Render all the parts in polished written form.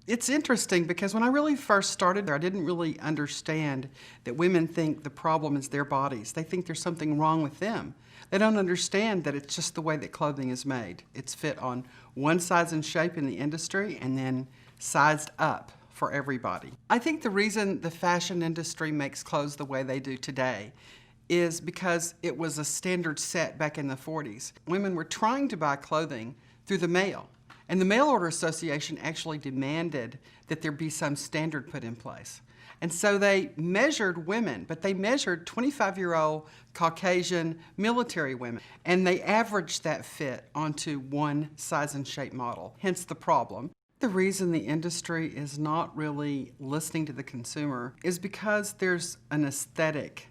It's interesting because when I really first started there, I didn't really understand that women think the problem is their bodies. They think there's something wrong with them. They don't understand that it's just the way that clothing is made. It's fit on one size and shape in the industry and then sized up for everybody. I think the reason the fashion industry makes clothes the way they do today is because it was a standard set back in the 40s. Women were trying to buy clothing through the mail. And the Mail Order Association actually demanded that there be some standard put in place. And so they measured women, but they measured 25-year-old Caucasian military women, and they averaged that fit onto one size and shape model, hence the problem. The reason the industry is not really listening to the consumer is because there's an aesthetic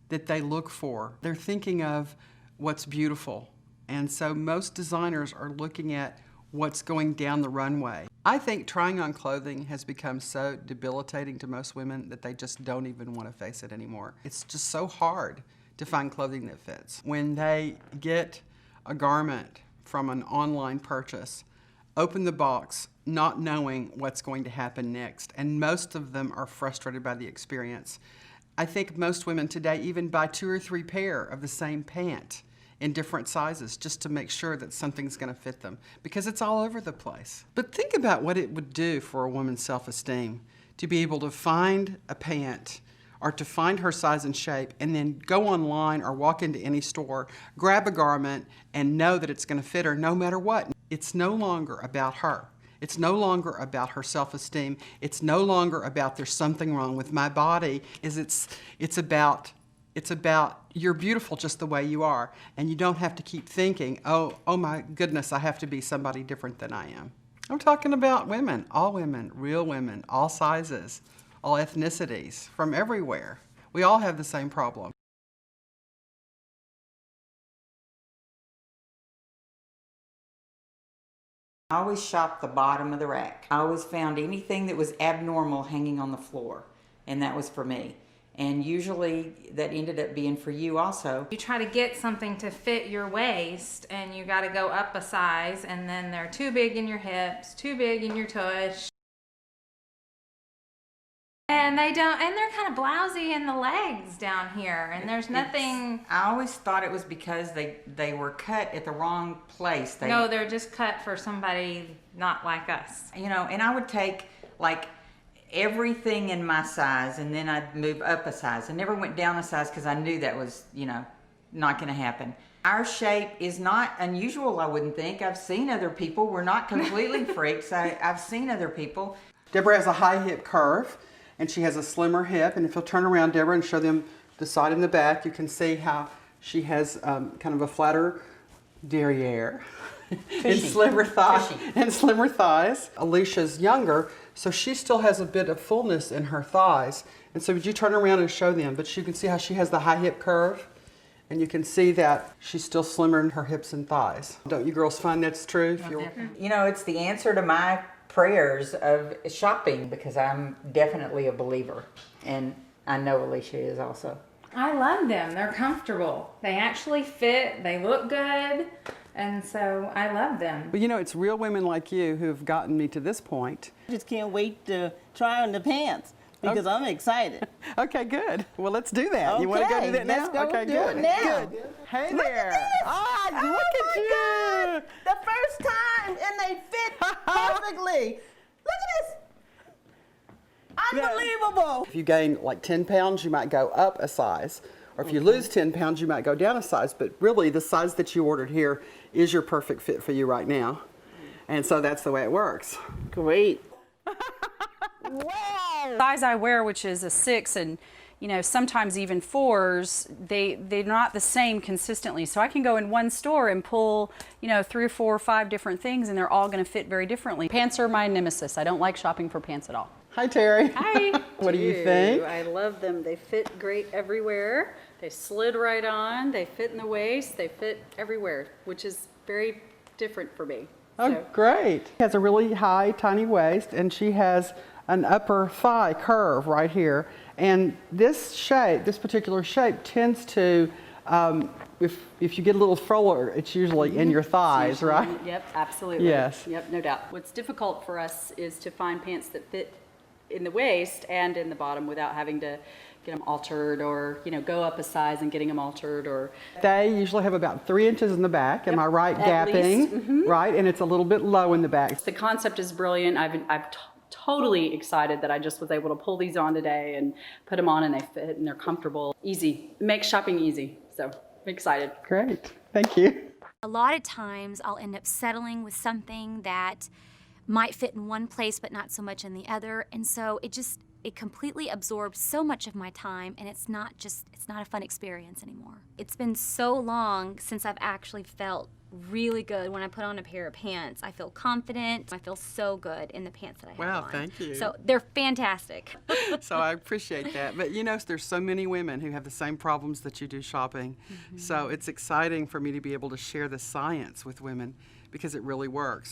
that they look for. They're thinking of what's beautiful. And so most designers are looking at what's going down the runway. I think trying on clothing has become so debilitating to most women that they just don't even want to face it anymore. It's just so hard to find clothing that fits. When they get a garment from an online purchase, open the box not knowing what's going to happen next, and most of them are frustrated by the experience. I think most women today even buy 2 or 3 pair of the same pant in different sizes just to make sure that something's going to fit them because it's all over the place. But think about what it would do for a woman's self-esteem to be able to find a pant or to find her size and shape and then go online or walk into any store, grab a garment and know that it's going to fit her no matter what. It's no longer about her. It's no longer about her self-esteem. It's no longer about there's something wrong with my body. It's about you're beautiful just the way you are, and you don't have to keep thinking, oh my goodness, I have to be somebody different than I am. I'm talking about women, real women, all sizes, all ethnicities, from everywhere. We all have the same problem. I always shopped the bottom of the rack. I always found anything that was abnormal hanging on the floor, and that was for me. And usually that ended up being for you also. You try to get something to fit your waist and you got to go up a size, and then they're too big in your hips, too big in your tush. And they're kind of blousy in the legs down here, and there's nothing. I always thought it was because they were cut at the wrong place. No, they're just cut for somebody not like us. You know, and I would take like everything in my size and then I'd move up a size. I never went down a size because I knew that was, you know, not going to happen. Our shape is not unusual, I wouldn't think. I've seen other people. We're not completely freaks. I've seen other people. Deborah has a high hip curve and she has a slimmer hip, and if you'll turn around, Deborah, and show them the side and the back, you can see how she has kind of a flatter derriere and slimmer thighs. Alicia's younger, so she still has a bit of fullness in her thighs. And so would you turn around and show them? But you can see how she has the high hip curve, and you can see that she's still slimmer in her hips and thighs. Don't you girls find that's true? You know, it's the answer to my prayers of shopping, because I'm definitely a believer, and I know Alicia is also. I love them. They're comfortable. They actually fit. They look good. And so I love them. Well, you know, it's real women like you who've gotten me to this point. I just can't wait to try on the pants because I'm excited. Okay, good. Well, let's do that. Okay, You want to go do that now? let's go Okay, do good. it now. Good. Hey Look there. at this. Ah, Oh look at you. my God. The first time, and they fit perfectly. Look at this. Unbelievable. If you gain like 10 pounds, you might go up a size. Or if you lose 10 pounds, you might go down a size. But really, the size that you ordered here is your perfect fit for you right now. And so that's the way it works. Great. Wow. Size I wear, which is a 6, and you know, sometimes even 4s, they're not the same consistently. So I can go in one store and pull, you know, 3 or 4 or 5 different things, and they're all going to fit very differently. Pants are my nemesis. I don't like shopping for pants at all. Hi, Terry. Hi. What do you think? I love them. They fit great everywhere. They slid right on. They fit in the waist. They fit everywhere, which is very different for me. Oh, So, great. She has a really high, tiny waist, and she has an upper thigh curve right here. And this shape, this particular shape, tends to if you get a little fuller, it's usually in your thighs, right? Yep, absolutely. Yes. Yep, no doubt. What's difficult for us is to find pants that fit in the waist and in the bottom without having to get them altered or, go up a size and getting them altered or. They usually have about 3 inches in the back. Am I right? At Gapping, least. right? And it's a little bit low in the back. The concept is brilliant. I'm totally excited that I just was able to pull these on today and put them on and they fit and they're comfortable. Easy. It makes shopping easy. So I'm excited. Great. Thank you. A lot of times I'll end up settling with something that might fit in one place but not so much in the other, and so it completely absorbs so much of my time, and it's not a fun experience anymore. It's been so long since I've actually felt really good when I put on a pair of pants. I feel confident. I feel so good in the pants that I have on. Wow, thank you. So they're fantastic. So I appreciate that. But there's so many women who have the same problems that you do shopping. So it's exciting for me to be able to share the science with women because it really works.